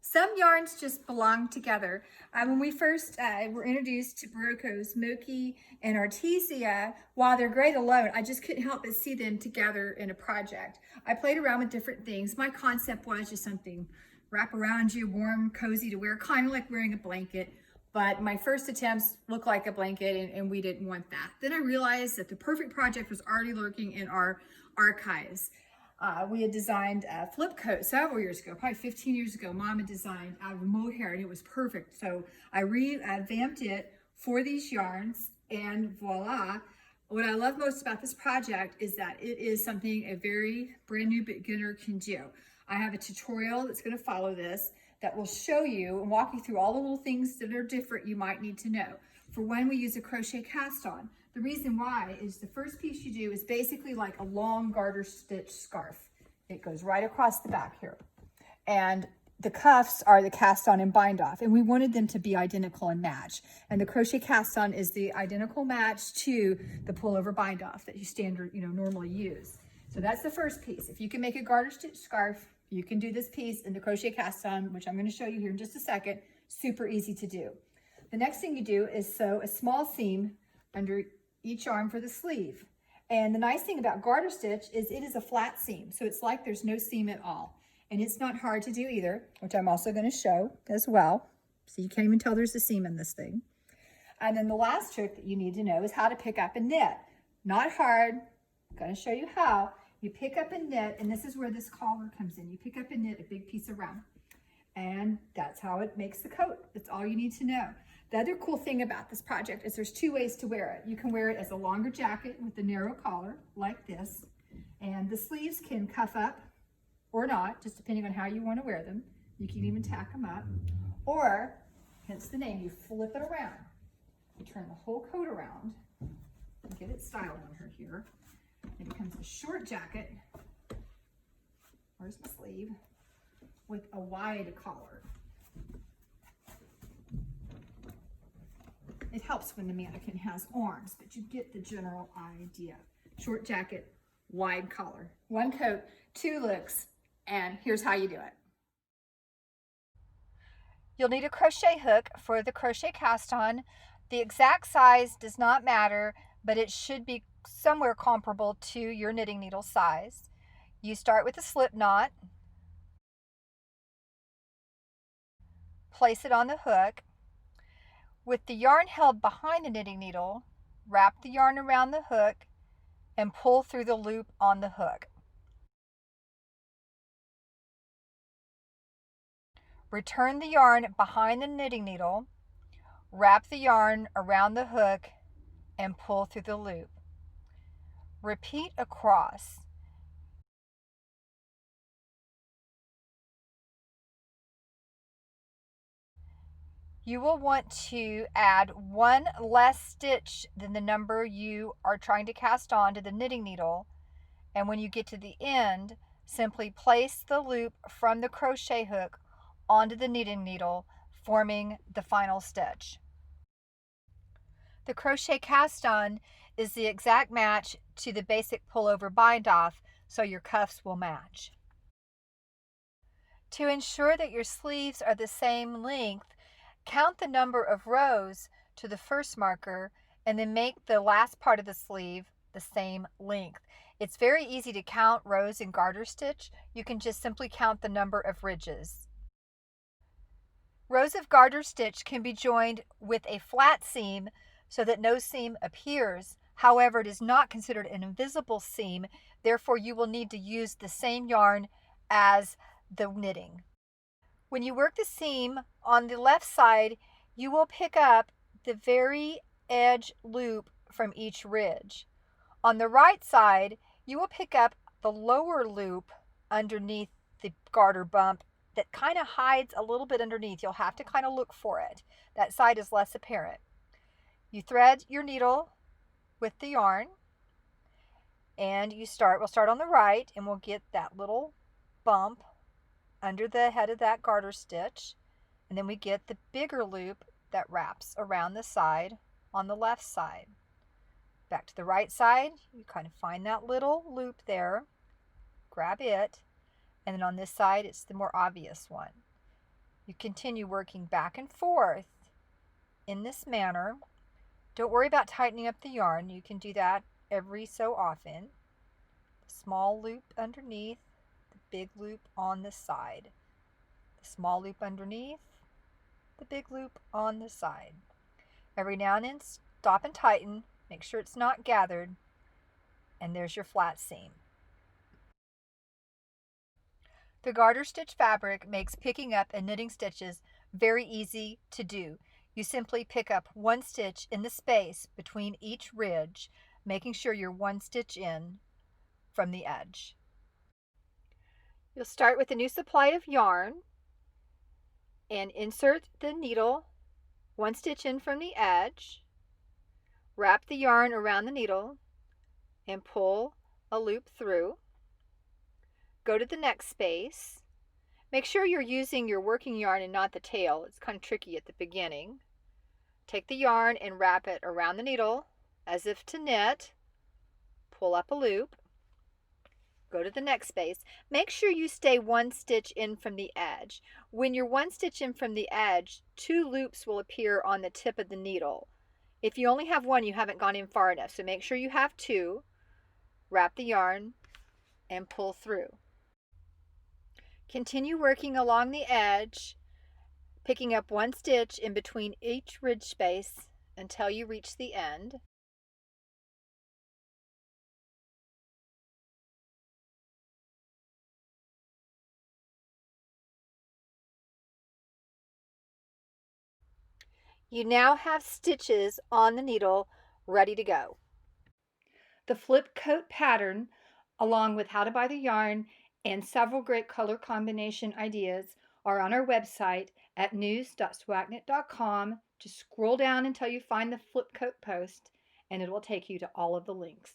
Some yarns just belong together. When we first were introduced to Berroco's Mochi and Artesia, while they're great alone, I just couldn't help but see them together in a project. I played around with different things. My concept was just something wrap around you, warm, cozy to wear, kind of like wearing a blanket. But my first attempts looked like a blanket, and we didn't want that. Then I realized that the perfect project was already lurking in our archives. We had designed a flip coat several years ago, probably 15 years ago. Mom had designed out of mohair, and it was perfect. So I revamped it for these yarns, and voila. What I love most about this project is that it is something a very brand new beginner can do. I have a tutorial that's going to follow this that will show you and walk you through all the little things that are different you might need to know for when we use a crochet cast on. The reason why is the first piece you do is basically like a long garter stitch scarf. It goes right across the back here. And the cuffs are the cast on and bind off, and we wanted them to be identical and match. And the crochet cast on is the identical match to the pullover bind off that you normally use. So that's the first piece. If you can make a garter stitch scarf, you can do this piece in the crochet cast on, which I'm going to show you here in just a second. Super easy to do. The next thing you do is sew a small seam under each arm for the sleeve. And the nice thing about garter stitch is it is a flat seam, so it's like there's no seam at all. And it's not hard to do either, which I'm also going to show as well. So you can't even tell there's a seam in this thing. And then the last trick that you need to know is how to pick up and knit. Not hard. I'm going to show you how. You pick up and knit, and this is where this collar comes in. You pick up and knit a big piece around. And that's how it makes the coat. That's all you need to know. The other cool thing about this project is there's two ways to wear it. You can wear it as a longer jacket with a narrow collar like this, and the sleeves can cuff up or not, just depending on how you want to wear them. You can even tack them up, or, hence the name, you flip it around. You turn the whole coat around and get it styled on her here. It becomes a short jacket, where's the sleeve, with a wide collar. It helps when the mannequin has arms, but you get the general idea. Short jacket, wide collar. One coat, two looks, and here's how you do it. You'll need a crochet hook for the crochet cast on. The exact size does not matter, but it should be somewhere comparable to your knitting needle size. You start with a slip knot, place it on the hook. With the yarn held behind the knitting needle, wrap the yarn around the hook and pull through the loop on the hook. Return the yarn behind the knitting needle, wrap the yarn around the hook and pull through the loop. Repeat across. You will want to add one less stitch than the number you are trying to cast on to the knitting needle, and when you get to the end, simply place the loop from the crochet hook onto the knitting needle, forming the final stitch. The crochet cast on is the exact match to the basic pullover bind off, so your cuffs will match. To ensure that your sleeves are the same length, count the number of rows to the first marker and then make the last part of the sleeve the same length. It's very easy to count rows in garter stitch. You can just simply count the number of ridges. Rows of garter stitch can be joined with a flat seam so that no seam appears. However, it is not considered an invisible seam. Therefore, you will need to use the same yarn as the knitting. When you work the seam on the left side, you will pick up the very edge loop from each ridge. On the right side, you will pick up the lower loop underneath the garter bump that kind of hides a little bit underneath. You'll have to kind of look for it. That side is less apparent. You thread your needle with the yarn, and we'll start on the right, and we'll get that little bump under the head of that garter stitch, and then we get the bigger loop that wraps around the side on the left side. Back to the right side, you kind of find that little loop there, grab it, and then on this side it's the more obvious one. You continue working back and forth in this manner. Don't worry about tightening up the yarn. You can do that every so often. Small loop underneath, the big loop on the side. The small loop underneath, the big loop on the side. Every now and then stop and tighten. Make sure it's not gathered. And there's your flat seam. The garter stitch fabric makes picking up and knitting stitches very easy to do. You simply pick up one stitch in the space between each ridge, making sure you're one stitch in from the edge. You'll start with a new supply of yarn and insert the needle one stitch in from the edge. Wrap the yarn around the needle and pull a loop through. Go to the next space. Make sure you're using your working yarn and not the tail. It's kind of tricky at the beginning. Take the yarn and wrap it around the needle as if to knit. Pull up a loop. Go to the next space. Make sure you stay one stitch in from the edge. When you're one stitch in from the edge, two loops will appear on the tip of the needle. If you only have one, you haven't gone in far enough. So make sure you have two. Wrap the yarn and pull through. Continue working along the edge, picking up one stitch in between each ridge space until you reach the end. You now have stitches on the needle ready to go. The flip coat pattern, along with how to buy the yarn and several great color combination ideas, are on our website at news.swagnit.com. Just scroll down until you find the flip coat post and it will take you to all of the links.